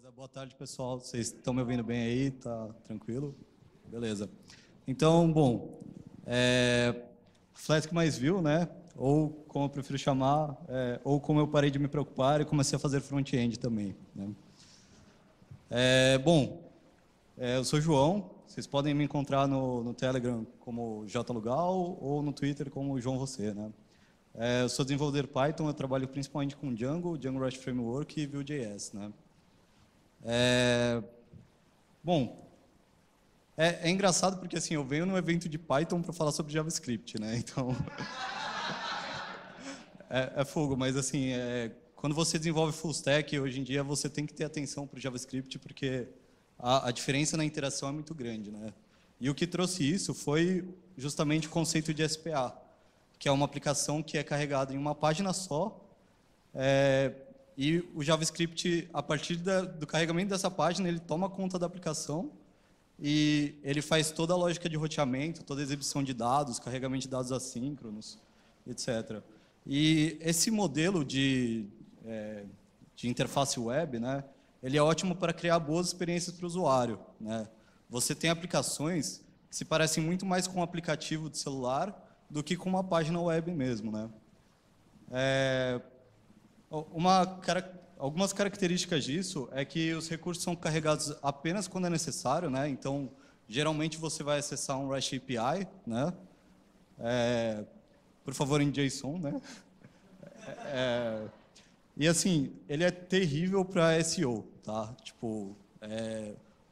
Beleza, boa tarde, pessoal. Vocês estão me ouvindo bem aí? Tá tranquilo? Beleza. Então, bom, Flask mais Vue, né? Ou como eu prefiro chamar, ou como eu parei de me preocupar e comecei a fazer front-end também, né? Eu sou João. Vocês podem me encontrar no Telegram como JLugal ou no Twitter como João Você, né? Eu sou desenvolvedor Python, eu trabalho principalmente com Django, Django REST Framework e Vue.js, né? Bom, é engraçado porque assim, eu venho num evento de Python para falar sobre JavaScript, né? Então, é fogo, mas assim, quando você desenvolve full stack, hoje em dia você tem que ter atenção para o JavaScript porque a diferença na interação é muito grande, né? E o que trouxe isso foi justamente o conceito de SPA, que é uma aplicação que é carregada em uma página só, e o JavaScript, a partir do carregamento dessa página, ele toma conta da aplicação e ele faz toda a lógica de roteamento, toda a exibição de dados, carregamento de dados assíncronos, etc. E esse modelo de interface web, né, ele é ótimo para criar boas experiências para o usuário, né? Você tem aplicações que se parecem muito mais com um aplicativo de celular do que com uma página web mesmo, né? Algumas características disso é que os recursos são carregados apenas quando é necessário, né? Então, geralmente você vai acessar um REST API, né? Por favor, em JSON, né? E assim, ele é terrível para SEO, tá? Tipo,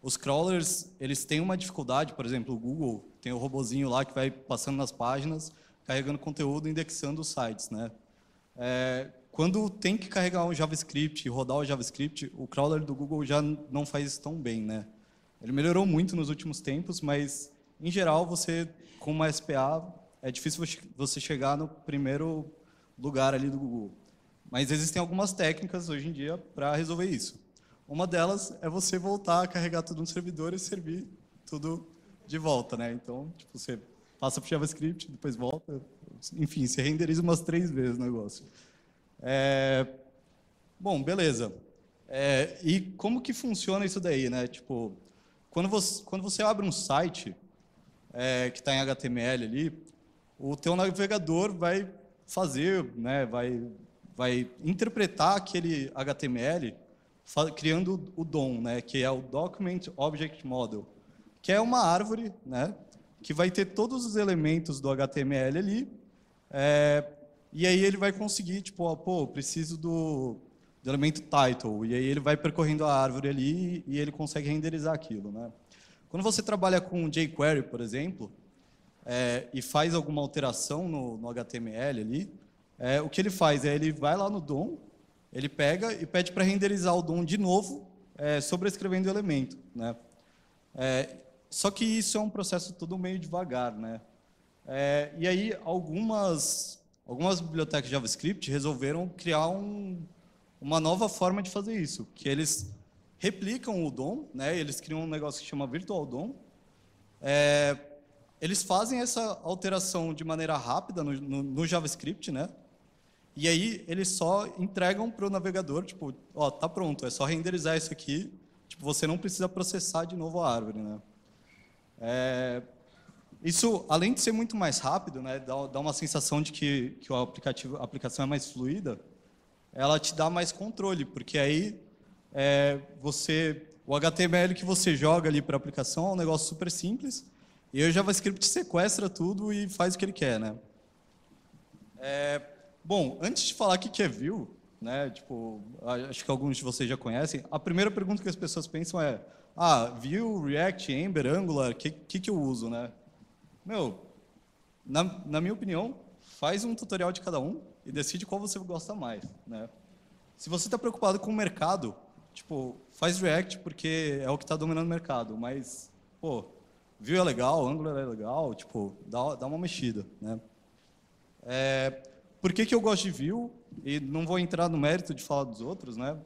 os crawlers, eles têm uma dificuldade, por exemplo, o Google tem o robozinho lá que vai passando nas páginas, carregando conteúdo, indexando os sites, né? Quando tem que carregar um JavaScript e rodar o JavaScript, o crawler do Google já não faz isso tão bem, né? Ele melhorou muito nos últimos tempos, mas, em geral, você, com uma SPA, é difícil você chegar no primeiro lugar ali do Google. Mas existem algumas técnicas, hoje em dia, para resolver isso. Uma delas é você voltar a carregar tudo no servidor e servir tudo de volta, né? Então, tipo, você passa para o JavaScript, depois volta. Enfim, você renderiza umas 3 vezes o negócio. Bom, beleza. E como que funciona isso daí, né? Tipo, quando você abre um site que está em HTML ali, o teu navegador vai fazer, né? Vai interpretar aquele HTML criando o DOM, né? Que é o Document Object Model, que é uma árvore, né? Que vai ter todos os elementos do HTML ali. E aí ele vai conseguir, tipo, preciso do elemento title. E aí ele vai percorrendo a árvore ali e ele consegue renderizar aquilo, né? Quando você trabalha com jQuery, por exemplo, e faz alguma alteração no HTML ali, o que ele faz é ele vai lá no DOM, ele pega e pede para renderizar o DOM de novo, sobrescrevendo o elemento, né? Só que isso é um processo todo meio devagar, né? E aí algumas bibliotecas de JavaScript resolveram criar uma nova forma de fazer isso, que eles replicam o DOM, né? Eles criam um negócio que chama Virtual DOM. Eles fazem essa alteração de maneira rápida no JavaScript, né? E aí eles só entregam para o navegador, tipo, ó, tá pronto, é só renderizar isso aqui. Tipo, você não precisa processar de novo a árvore, né? Isso, além de ser muito mais rápido, né, dá uma sensação de que a aplicação é mais fluida, ela te dá mais controle, porque aí o HTML que você joga ali para a aplicação é um negócio super simples, e o JavaScript sequestra tudo e faz o que ele quer, né? Bom, antes de falar o que é Vue, né, tipo, acho que alguns de vocês já conhecem, a primeira pergunta que as pessoas pensam é: Vue, React, Ember, Angular, que eu uso, né? Meu, na minha opinião, faz um tutorial de cada um e decide qual você gosta mais, né? Se você está preocupado com o mercado, tipo, faz React porque é o que está dominando o mercado, mas, pô, Vue é legal, Angular é legal, tipo, dá uma mexida, né? Por que eu gosto de Vue? E não vou entrar no mérito de falar dos outros, né?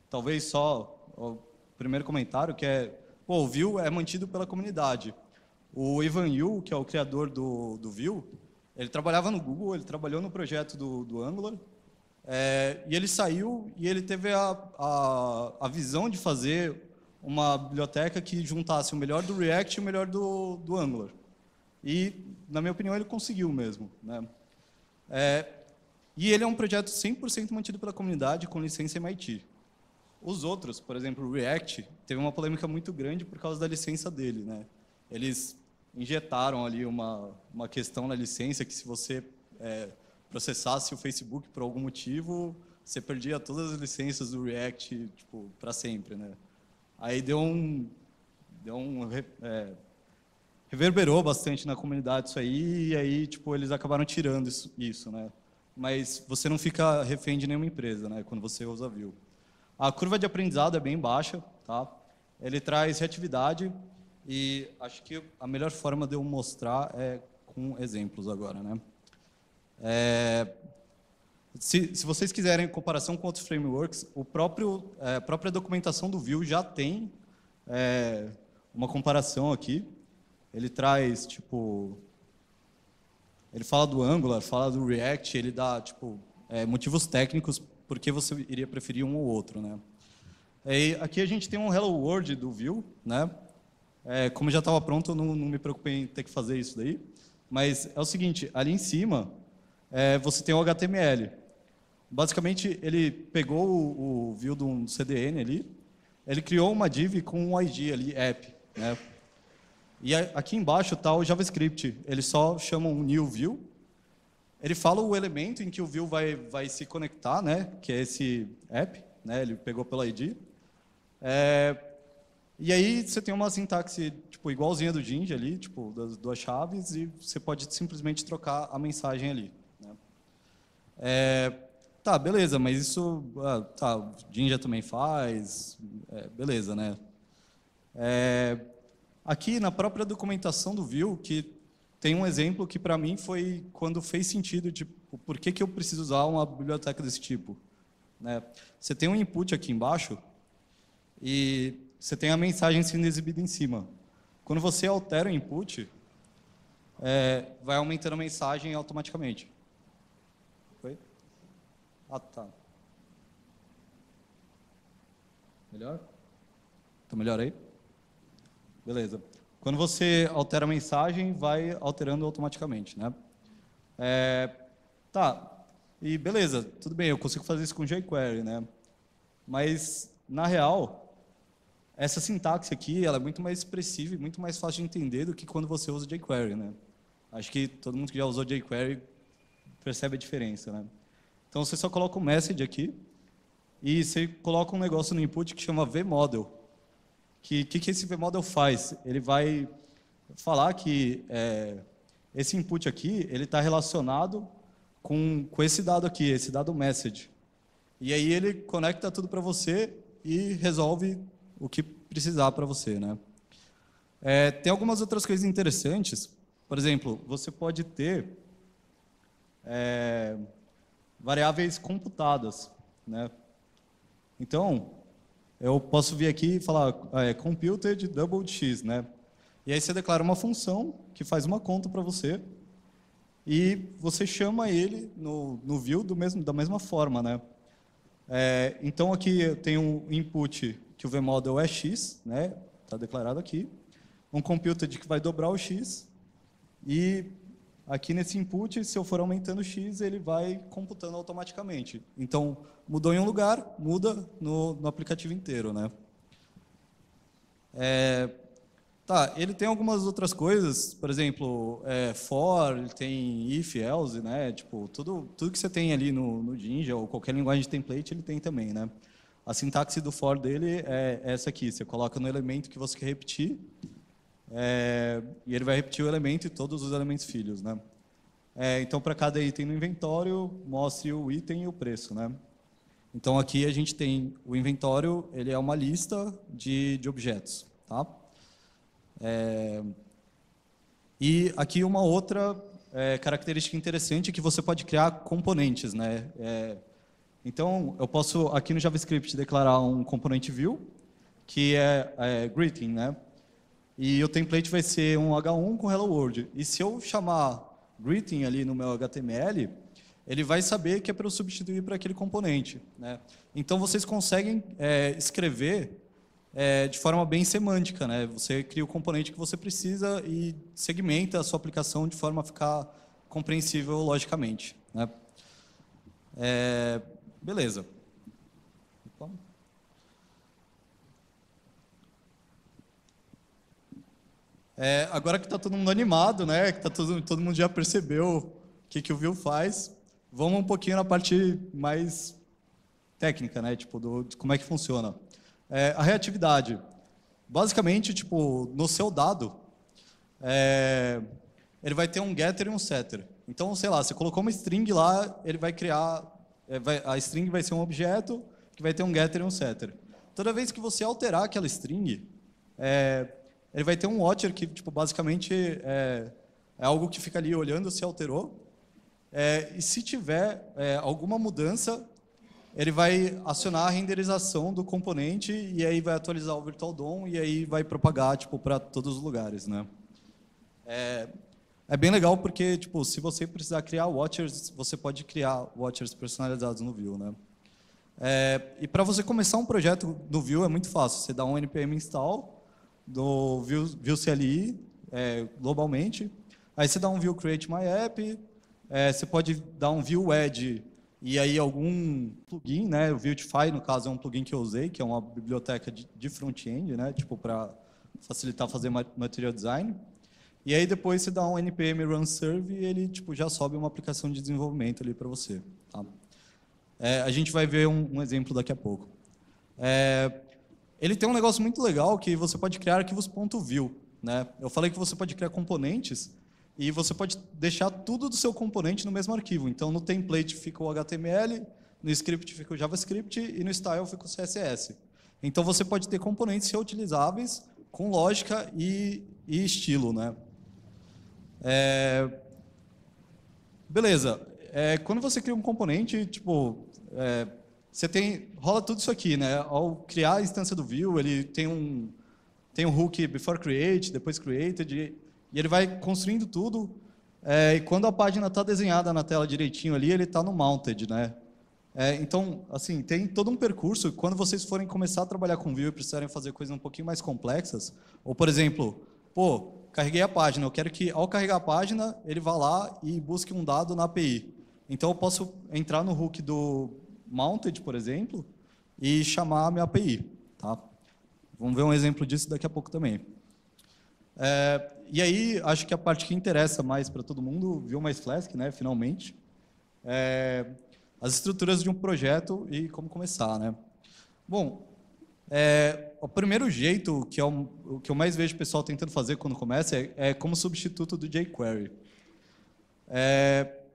Talvez só o primeiro comentário, que o Vue é mantido pela comunidade. O Ivan Yu, que é o criador do Vue, ele trabalhava no Google, ele trabalhou no projeto do Angular, E ele saiu e ele teve a visão de fazer uma biblioteca que juntasse o melhor do React e o melhor do Angular. E, na minha opinião, ele conseguiu mesmo, né? E ele é um projeto 100% mantido pela comunidade, com licença MIT. Os outros, por exemplo, o React, teve uma polêmica muito grande por causa da licença dele, né? Eles injetaram ali uma questão na licença que, se você processasse o Facebook por algum motivo, você perdia todas as licenças do React, tipo, para sempre, né? Aí reverberou bastante na comunidade isso aí, e aí, tipo, eles acabaram tirando isso, né? Mas você não fica refém de nenhuma empresa, né, quando você usa Vue. A curva de aprendizado é bem baixa, tá? Ele traz reatividade e acho que a melhor forma de eu mostrar é com exemplos agora, né? Se vocês quiserem comparação com outros frameworks, a própria documentação do Vue já tem uma comparação aqui. Ele traz, tipo, ele fala do Angular, fala do React, ele dá, tipo, motivos técnicos por que você iria preferir um ou outro, né? Aqui a gente tem um Hello World do Vue, né? Como já estava pronto, eu não me preocupei em ter que fazer isso daí. Mas é o seguinte, ali em cima, você tem o HTML. Basicamente, ele pegou o Vue de um CDN ali, ele criou uma div com um ID ali, app, né? E aqui embaixo está o JavaScript. Ele só chama um new Vue. Ele fala o elemento em que o Vue vai se conectar, né? Que é esse app, né? Ele pegou pelo ID. E aí você tem uma sintaxe tipo igualzinha do Jinja ali, tipo das duas chaves, e você pode simplesmente trocar a mensagem ali, né? Tá, beleza, mas isso, tá, o Jinja também faz, beleza, né? Aqui na própria documentação do Vue, que tem um exemplo que para mim foi quando fez sentido, tipo, por que eu preciso usar uma biblioteca desse tipo, né? Você tem um input aqui embaixo e você tem a mensagem sendo exibida em cima. Quando você altera o input, vai aumentando a mensagem automaticamente. Oi? Ah, tá. Melhor? Tá melhor aí? Beleza. Quando você altera a mensagem, vai alterando automaticamente, né? Tá. E beleza, tudo bem, eu consigo fazer isso com jQuery, né? Mas, na real, essa sintaxe aqui, ela é muito mais expressiva e muito mais fácil de entender do que quando você usa jQuery, né? Acho que todo mundo que já usou jQuery percebe a diferença, né? Então, você só coloca um message aqui e você coloca um negócio no input que chama vModel. Que esse vModel faz? Ele vai falar que esse input aqui ele está relacionado com esse dado aqui, esse dado message. E aí ele conecta tudo para você e resolve o que precisar para você, né? Tem algumas outras coisas interessantes. Por exemplo, você pode ter variáveis computadas, né? Então, eu posso vir aqui e falar computed double x, né? E aí você declara uma função que faz uma conta para você e você chama ele no Vue da mesma forma, né? Então aqui eu tenho um input que o vModel é x, né? Está declarado aqui. Um computed que vai dobrar o x e aqui nesse input, se eu for aumentando o x, ele vai computando automaticamente. Então, mudou em um lugar, muda no aplicativo inteiro, né? Tá, ele tem algumas outras coisas, por exemplo, for, ele tem if, else, né? Tipo, tudo que você tem ali no Jinja ou qualquer linguagem de template, ele tem também, né? A sintaxe do for dele é essa aqui, você coloca no elemento que você quer repetir, e ele vai repetir o elemento e todos os elementos filhos, né? Então, para cada item no inventório, mostre o item e o preço, né? Então, aqui a gente tem o inventório, ele é uma lista de objetos, tá? E aqui uma outra característica interessante é que você pode criar componentes, né? Então, eu posso, aqui no JavaScript, declarar um componente view, que é greeting, né? E o template vai ser um H1 com hello world. E se eu chamar greeting ali no meu HTML, ele vai saber que é para eu substituir para aquele componente, né? Então, vocês conseguem escrever de forma bem semântica, né? Você cria o componente que você precisa e segmenta a sua aplicação de forma a ficar compreensível logicamente, né? Beleza. Agora que está todo mundo animado, né? Que todo mundo já percebeu o que o Vue faz, vamos um pouquinho na parte mais técnica, né? Tipo, de como é que funciona. A reatividade. Basicamente, tipo, no seu dado, ele vai ter um getter e um setter. Então, sei lá, você colocou uma string lá, ele vai criar... a string vai ser um objeto que vai ter um getter e um setter. Toda vez que você alterar aquela string, ele vai ter um watcher que, tipo, basicamente é algo que fica ali olhando se alterou. E se tiver alguma mudança, ele vai acionar a renderização do componente e aí vai atualizar o Virtual DOM e aí vai propagar, tipo, para todos os lugares, né? É bem legal porque, tipo, se você precisar criar watchers, você pode criar watchers personalizados no Vue, né? E para você começar um projeto no Vue é muito fácil. Você dá um npm install do Vue CLI globalmente. Aí você dá um Vue create my app. Você pode dar um Vue add e aí algum plugin, né? O Vuetify, no caso, é um plugin que eu usei, que é uma biblioteca de front-end, né? Tipo, para facilitar fazer material design. E aí depois você dá um npm run serve e ele tipo, já sobe uma aplicação de desenvolvimento ali para você. Tá? A gente vai ver um exemplo daqui a pouco. Ele tem um negócio muito legal que você pode criar arquivos.vue, né? Eu falei que você pode criar componentes e você pode deixar tudo do seu componente no mesmo arquivo. Então, no template fica o HTML, no script fica o JavaScript e no style fica o CSS. Então, você pode ter componentes reutilizáveis com lógica e estilo, né? Beleza. Quando você cria um componente, tipo, rola tudo isso aqui, né? Ao criar a instância do Vue, ele tem um hook before create, depois created, e ele vai construindo tudo. E quando a página está desenhada na tela direitinho ali, ele está no mounted, né? Então, assim, tem todo um percurso. Quando vocês forem começar a trabalhar com Vue e precisarem fazer coisas um pouquinho mais complexas, ou, por exemplo, carreguei a página, eu quero que, ao carregar a página, ele vá lá e busque um dado na API. Então, eu posso entrar no hook do mounted, por exemplo, e chamar a minha API. Tá? Vamos ver um exemplo disso daqui a pouco também. E aí, acho que a parte que interessa mais para todo mundo, Vue mais Flask, né, finalmente, as estruturas de um projeto e como começar, né? Bom, o primeiro jeito, que é o que eu mais vejo o pessoal tentando fazer quando começa, é como substituto do jQuery.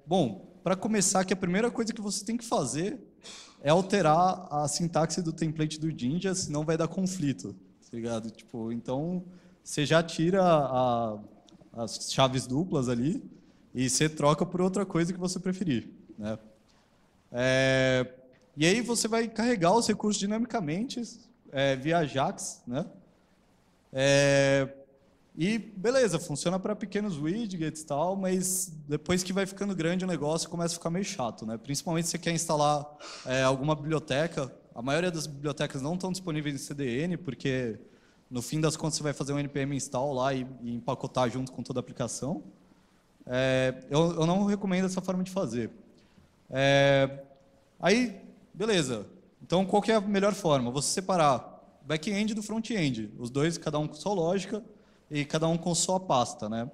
Bom, para começar, que a primeira coisa que você tem que fazer é alterar a sintaxe do template do Jinja, senão vai dar conflito, tá ligado? Tipo, então, você já tira as chaves duplas ali e você troca por outra coisa que você preferir, né? E aí você vai carregar os recursos dinamicamente via Ajax, né? E beleza, funciona para pequenos widgets e tal, mas depois que vai ficando grande o negócio começa a ficar meio chato, né? Principalmente se você quer instalar alguma biblioteca. A maioria das bibliotecas não estão disponíveis em CDN, porque no fim das contas você vai fazer um npm install lá e empacotar junto com toda a aplicação. Eu não recomendo essa forma de fazer. Aí, beleza. Então, qual que é a melhor forma? Você separar back-end do front-end. Os dois, cada um com sua lógica e cada um com sua pasta, né?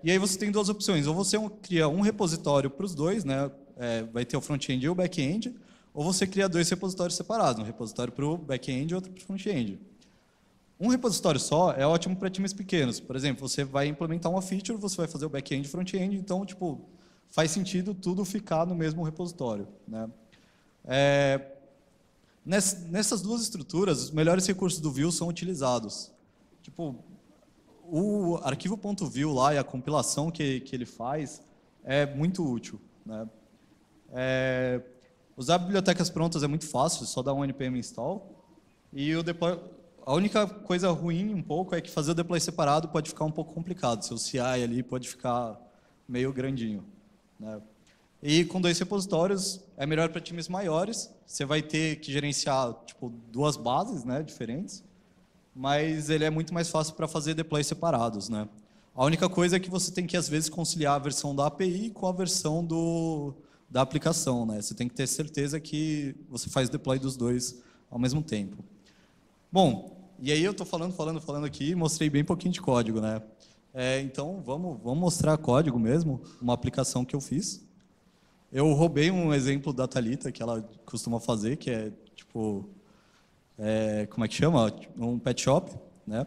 E aí você tem duas opções. Ou você cria um repositório para os dois, né? Vai ter o front-end e o back-end. Ou você cria dois repositórios separados. Um repositório para o back-end e outro para o front-end. Um repositório só é ótimo para times pequenos. Por exemplo, você vai implementar uma feature, você vai fazer o back-end e front-end, então, tipo, faz sentido tudo ficar no mesmo repositório, né? Nessas duas estruturas, os melhores recursos do Vue são utilizados. Tipo, o arquivo.vue lá e a compilação que ele faz é muito útil, né? Usar bibliotecas prontas é muito fácil, só dar um npm install. E o deploy, a única coisa ruim um pouco é que fazer o deploy separado pode ficar um pouco complicado. Seu CI ali pode ficar meio grandinho, né? E com 2 repositórios é melhor para times maiores. Você vai ter que gerenciar tipo 2 bases, né, diferentes, mas ele é muito mais fácil para fazer deploys separados, né? A única coisa é que você tem que às vezes conciliar a versão da API com a versão da aplicação, né? Você tem que ter certeza que você faz deploy dos 2 ao mesmo tempo. Bom, e aí eu estou falando aqui e mostrei bem pouquinho de código, né? Então, vamos mostrar código mesmo, uma aplicação que eu fiz. Eu roubei um exemplo da Thalita, que ela costuma fazer, que é, tipo, como é que chama? Um pet shop, né?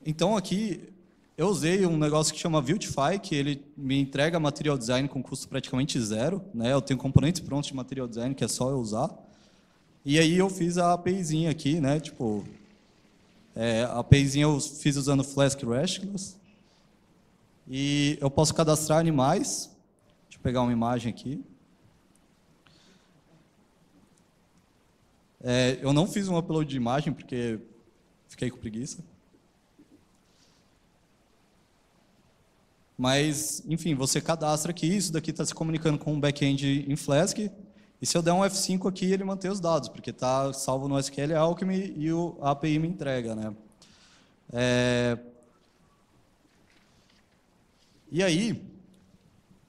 Então, aqui, eu usei um negócio que chama Viltify, que ele me entrega material design com custo praticamente 0, né? Eu tenho componentes prontos de material design, que é só eu usar. E aí eu fiz a APIzinha aqui, né? Tipo, a APIzinha eu fiz usando Flask Restless. E eu posso cadastrar animais. Deixa eu pegar uma imagem aqui. Eu não fiz um upload de imagem, porque fiquei com preguiça. Mas, enfim, você cadastra aqui, isso daqui está se comunicando com um back-end em Flask. E se eu der um F5 aqui, ele mantém os dados, porque está salvo no SQL Alchemy e a API me entrega, né? E aí,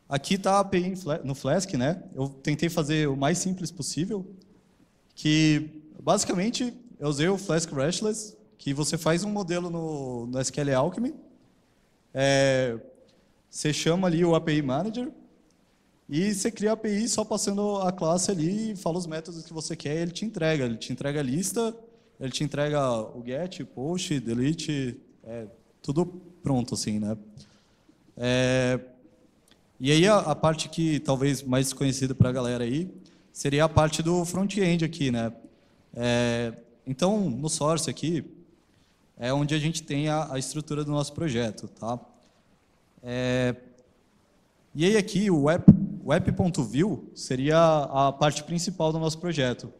aqui está a API no Flask, né? Eu tentei fazer o mais simples possível, que basicamente eu usei o Flask Restless, que você faz um modelo no SQL Alchemy, você chama ali o API Manager e você cria a API só passando a classe ali e fala os métodos que você quer e ele te entrega. Ele te entrega a lista, ele te entrega o get, post, delete, tudo pronto, assim, né? E aí a parte que talvez mais desconhecida para a galera aí seria a parte do front-end aqui, né? Então, no source aqui, é onde a gente tem a estrutura do nosso projeto, tá? E aí aqui, o app.view seria a parte principal do nosso projeto.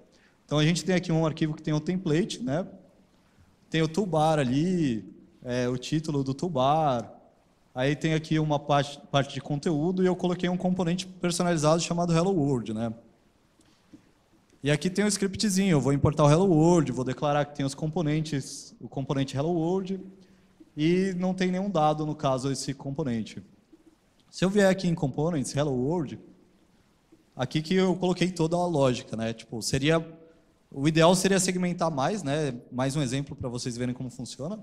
Então, a gente tem aqui um arquivo que tem o template, né? Tem o toolbar ali, o título do toolbar. Aí tem aqui uma parte de conteúdo e eu coloquei um componente personalizado chamado Hello World, né? E aqui tem um scriptzinho, eu vou importar o Hello World, vou declarar que tem os componentes, o componente Hello World, e não tem nenhum dado, no caso, esse componente. Se eu vier aqui em Components, Hello World, aqui que eu coloquei toda a lógica, né? Tipo, o ideal seria segmentar mais, né? Mais um exemplo para vocês verem como funciona.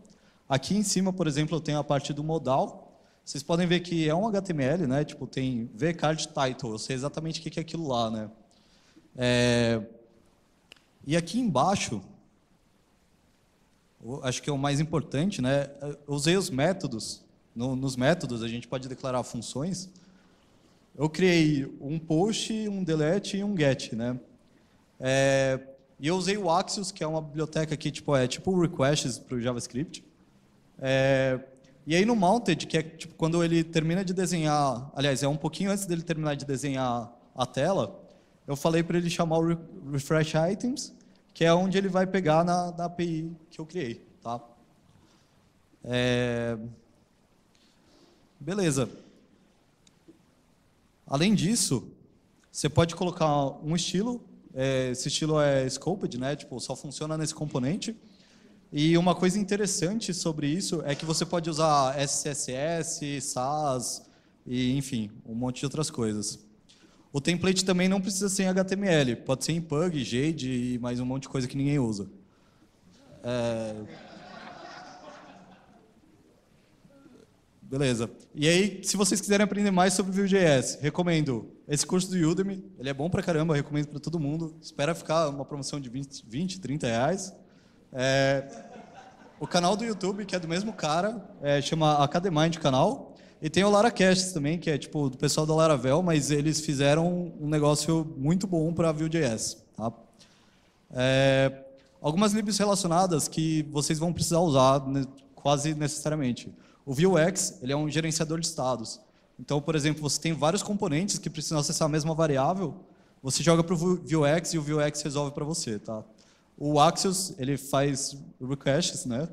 Aqui em cima, por exemplo, eu tenho a parte do modal. Vocês podem ver que é um HTML, né? Tipo, tem vCard title, eu sei exatamente o que é aquilo lá, né? E aqui embaixo, acho que é o mais importante, né? Eu usei os métodos. Nos métodos, a gente pode declarar funções. Eu criei um post, um delete e um get, né? E eu usei o Axios, que é uma biblioteca que tipo o requests para o JavaScript. E aí no mounted, que é tipo quando ele termina de desenhar, aliás, é um pouquinho antes dele terminar de desenhar a tela, eu falei para ele chamar o refresh items, que é onde ele vai pegar na API que eu criei, tá? Beleza. Além disso, você pode colocar um estilo. Esse estilo é scoped, né? Tipo, só funciona nesse componente. E uma coisa interessante sobre isso é que você pode usar SCSS, SAS e, enfim, um monte de outras coisas. O template também não precisa ser em HTML, pode ser em Pug, Jade e mais um monte de coisa que ninguém usa. Beleza. E aí, se vocês quiserem aprender mais sobre Vue.js, recomendo esse curso do Udemy. Ele é bom pra caramba, recomendo para todo mundo. Espera ficar uma promoção de 20, 30 reais. O canal do YouTube, que é do mesmo cara, chama Academind canal. E tem o LaraCast também, que é tipo do pessoal da Laravel, mas eles fizeram um negócio muito bom para Vue.js. Tá? Algumas libs relacionadas que vocês vão precisar usar quase necessariamente. O Vuex, ele é um gerenciador de estados. Então, por exemplo, você tem vários componentes que precisam acessar a mesma variável, você joga para o Vuex e o Vuex resolve para você. Tá? O Axios, ele faz requests, né?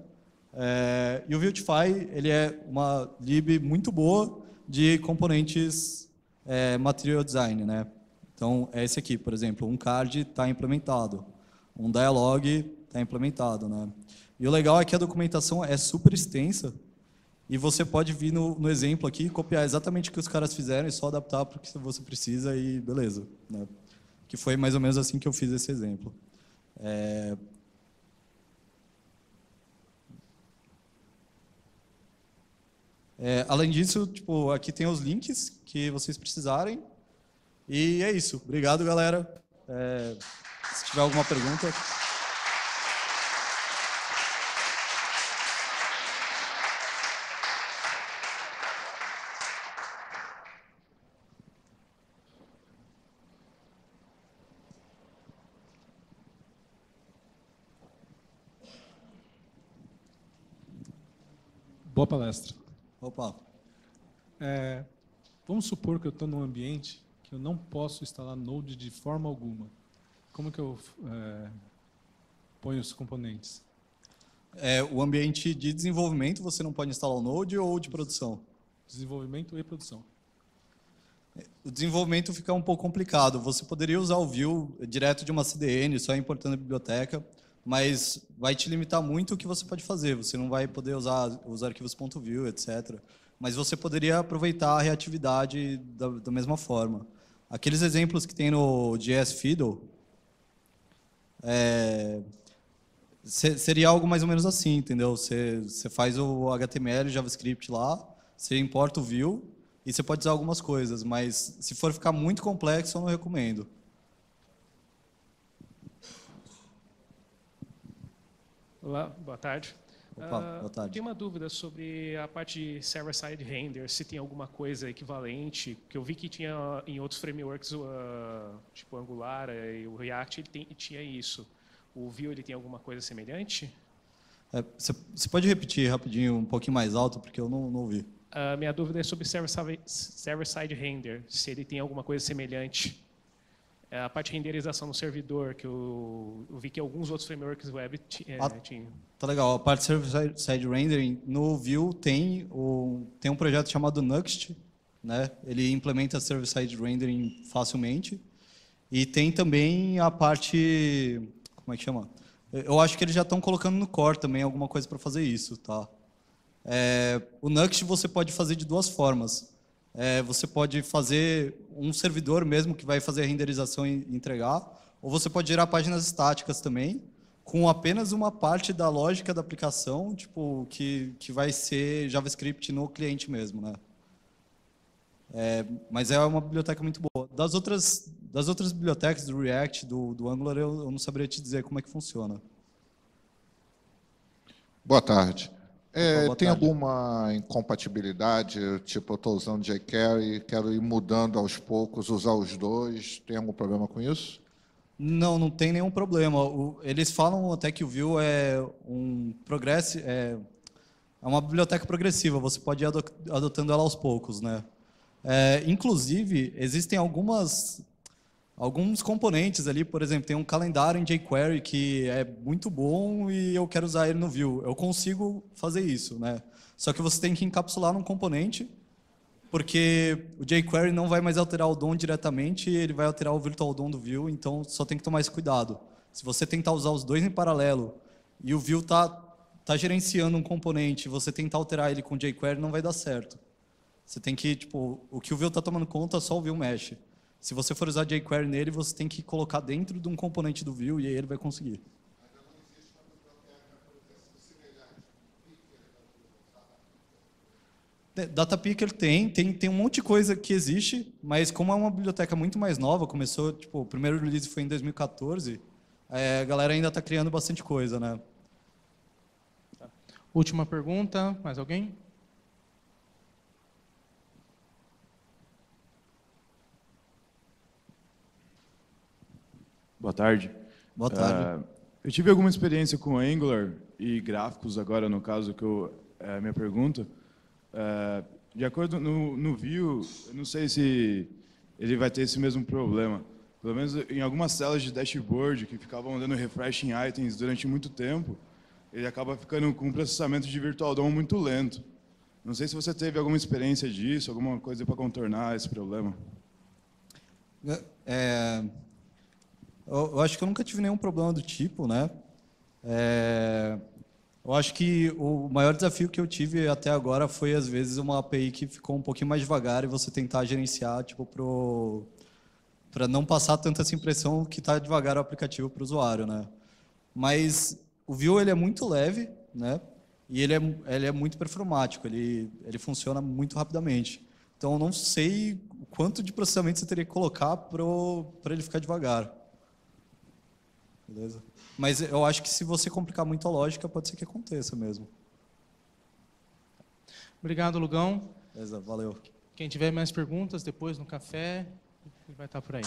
E o Viltify, ele é uma lib muito boa de componentes Material Design, né? Então, é esse aqui, por exemplo, um card está implementado, um dialog está implementado, né? E o legal é que a documentação é super extensa e você pode vir no exemplo aqui, copiar exatamente o que os caras fizeram e só adaptar para o que você precisa e beleza, né? Que foi mais ou menos assim que eu fiz esse exemplo. Além disso, tipo, aqui tem os links que vocês precisarem. E é isso. Obrigado, galera. Se tiver alguma pergunta... Boa palestra. Opa. Vamos supor que eu estou num ambiente que eu não posso instalar Node de forma alguma. Como que eu ponho os componentes? O ambiente de desenvolvimento, você não pode instalar o Node ou de produção? Desenvolvimento e produção. O desenvolvimento fica um pouco complicado. Você poderia usar o Vue direto de uma CDN, só importando a biblioteca, mas vai te limitar muito o que você pode fazer. Você não vai poder usar os arquivos .vue, etc. Mas você poderia aproveitar a reatividade da mesma forma. Aqueles exemplos que tem no JS Fiddle, seria algo mais ou menos assim, entendeu? Você faz o HTML, JavaScript lá, você importa o Vue e você pode usar algumas coisas, mas se for ficar muito complexo, eu não recomendo. Olá, boa tarde. Opa, boa tarde. Tenho uma dúvida sobre a parte de server-side render, se tem alguma coisa equivalente, porque eu vi que tinha em outros frameworks, tipo Angular e o React, tinha isso. O Vue ele tem alguma coisa semelhante? Você pode repetir rapidinho, um pouquinho mais alto, porque eu não ouvi. A minha dúvida é sobre server-side render, se ele tem alguma coisa semelhante. A parte de renderização no servidor, que eu vi que alguns outros frameworks web tinham. Tá legal. A parte de server-side rendering, no Vue tem um projeto chamado Nuxt, né? Ele implementa server-side rendering facilmente. E tem também a parte... Como é que chama? Eu acho que eles já estão colocando no core também alguma coisa para fazer isso, tá? O Nuxt você pode fazer de duas formas. Você pode fazer um servidor mesmo que vai fazer a renderização e entregar, ou você pode gerar páginas estáticas também, com apenas uma parte da lógica da aplicação, tipo, que vai ser JavaScript no cliente mesmo, né? Mas é uma biblioteca muito boa. Das outras bibliotecas, do React, do Angular, eu não saberia te dizer como é que funciona. Boa tarde. Boa Tem tarde. alguma incompatibilidade? Tipo, eu estou usando jQuery, quero ir mudando aos poucos, usar os dois. Tem algum problema com isso? Não tem nenhum problema. Eles falam até que o Vue é uma biblioteca progressiva. Você pode ir adotando ela aos poucos, né? Inclusive, existem alguns componentes ali, por exemplo, tem um calendário em jQuery que é muito bom e eu quero usar ele no Vue. Eu consigo fazer isso, né? Só que você tem que encapsular num componente, porque o jQuery não vai mais alterar o DOM diretamente, ele vai alterar o virtual DOM do Vue, então só tem que tomar esse cuidado. Se você tentar usar os dois em paralelo e o Vue tá gerenciando um componente e você tentar alterar ele com jQuery, não vai dar certo. Você tem que, tipo, o que o Vue está tomando conta, só o Vue mexe. Se você for usar jQuery nele, você tem que colocar dentro de um componente do Vue e aí ele vai conseguir. Data Picker tem um monte de coisa que existe, mas como é uma biblioteca muito mais nova, começou, tipo, o primeiro release foi em 2014, a galera ainda está criando bastante coisa, né? Última pergunta, mais alguém? Boa tarde. Boa tarde. Eu tive alguma experiência com Angular e gráficos agora, no caso, que a minha pergunta. De acordo no Vue, eu não sei se ele vai ter esse mesmo problema. Pelo menos em algumas telas de dashboard que ficavam dando refresh em items durante muito tempo, ele acaba ficando com um processamento de virtual DOM muito lento. Não sei se você teve alguma experiência disso, alguma coisa para contornar esse problema. Eu acho que eu nunca tive nenhum problema do tipo, né? Eu acho que o maior desafio que eu tive até agora foi, às vezes, uma API que ficou um pouquinho mais devagar e você tentar gerenciar, tipo, para não passar tanta essa impressão que está devagar o aplicativo para o usuário, né? Mas o Vue ele é muito leve, né? E ele é muito performático, ele funciona muito rapidamente. Então, eu não sei o quanto de processamento você teria que colocar para ele ficar devagar. Beleza? Mas eu acho que se você complicar muito a lógica, pode ser que aconteça mesmo. Obrigado, Lugão. Beleza, valeu. Quem tiver mais perguntas, depois no café, ele vai estar por aí.